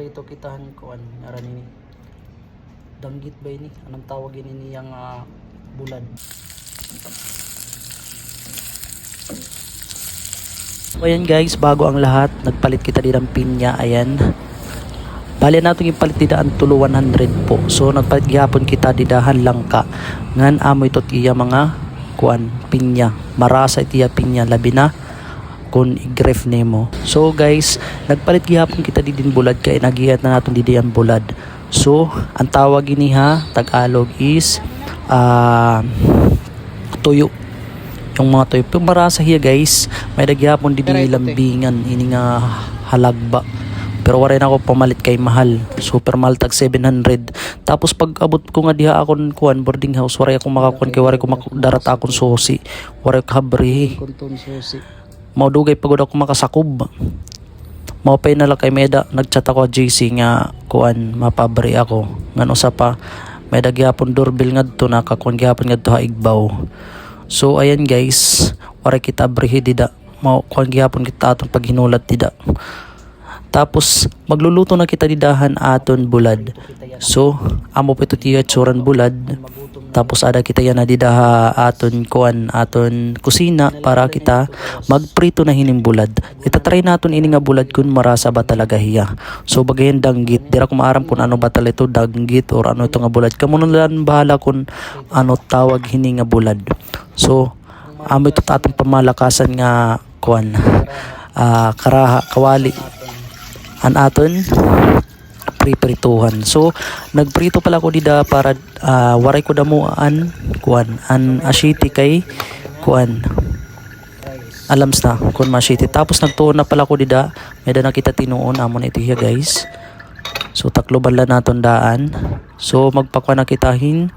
Ito kitahan ko naran ini danggit ba ini anong tawag ini yang bulad. So ayan guys, bago ang lahat nagpalit kita di ng pinya. Ayan, bali natin yung palit di daan tulo 100 po. So nagpalit gihapon kita di dahan langka ngan amo ito tiya mga kuan pinya marasa itiya pinya labi na kung i-gref nemo. So guys, nagpalit gihapon kita di din bulad kay nagihat na natin di diyan bulad. So ang tawag ini Tagalog is tuyo. Yung mga tuyo pero marasa hiya guys, may daghapon di lambingan ini nga halagba. Pero wala na ako pamalit kay mahal. Super mahal tag 700. Tapos pag abot ko nga diha akon kuan boarding house, wala akong makakon kay wala ko darat akon susi. Wala ko habri. Maudugay pagod ako makasakob. Maupay na lang kay Meda nagchat ako JC nga kuan mapabri ako. Ngano sa pa may daghapon doorbell ngadto nakakuan gihapon ngadto ha Igbaw. So ayan guys, wala kita abrihi dida. Mao kuan gihapon kita atong paghinulat dida. Tapos magluluto na kita didahan aton bulad. So amo pa ito tiya tsuran bulad. Tapos ada kita yan na didaha aton kuan aton kusina para kita magprito na hining bulad. Itatry naton ini nga bulad kun marasa ba talaga hiya. So bagayan danggit, dira ko maaram kun ano ba talaga ito danggit or ano ito nga bulad. Kamo lang bahala kun ano tawag hining nga bulad. So amo ito atong pamalakasan nga kuan karaha kawali an aton priprituhan. So nagprito pala ko dida para waray ko damuan kuan an asyiti kay kuan alams na kun masyiti. Tapos nagtuon na pala ko dida may da nakita tinuon amon ito hiya guys. So takloban la naton daan. So magpakuha na kitahin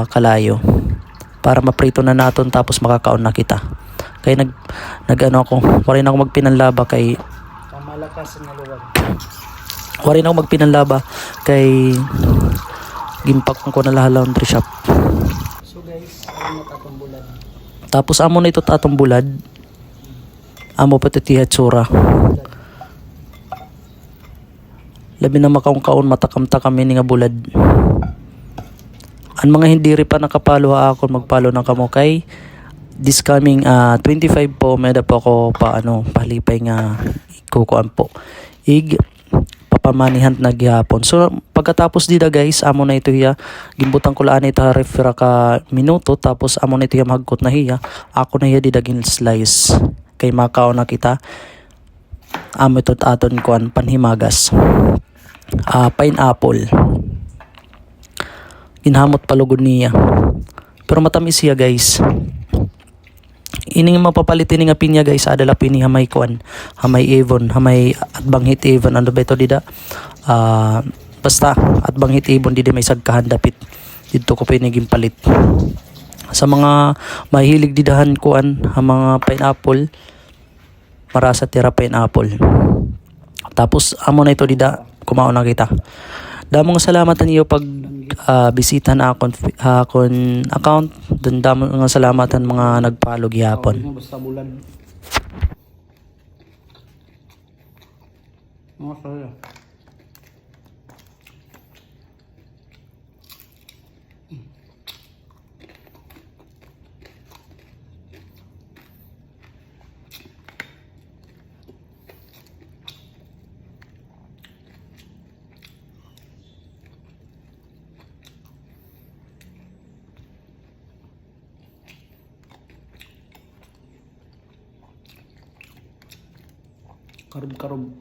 kalayo para maprito na naton tapos makakaon na kita. Kay nag ano ako, waray na ako magpinanlaba kay pamalakas nga luwag. Warin ako magpinanlaba kay gimpak ko na laundry shop. So guys, amo tatong bulad. Tapos amo na ito tatong bulad. Amo pati tsura. Labi na makaon matakam-takam ini nga bulad. Ang mga hindi rin pa nakapalo ako magpalo ng kamo kay this coming 25 po meda po ako palipay nga kukuan po. Papamanihan na gihapon. So pagkatapos dida guys, amo na ito hiya gimbutan ko laan ita refera ka minuto tapos amo na ito hiya magkot na hiya. Ako na hiya dida gin slice kay makaon na kita. Amo ito aton kuan panhimagas. Pineapple. Ginhamot palugod niya. Pero matamis siya guys. Ining mapapalitin nga pinya guys adala pini hamay kuan hamay Avon hamay Atbanghit Avon ano ba ito dida basta Atbanghit Avon didi may sagkahan dapit dito ko piniging palit sa mga mahilig didahan kuan ang mga pineapple marasa tira pineapple. Tapos amo na ito dida kumaon na kita. Damong salamatan iyo pag bisita na akon account. Dun damong salamatan mga nagpalo gihapon. Basta bulan. Karob-karob.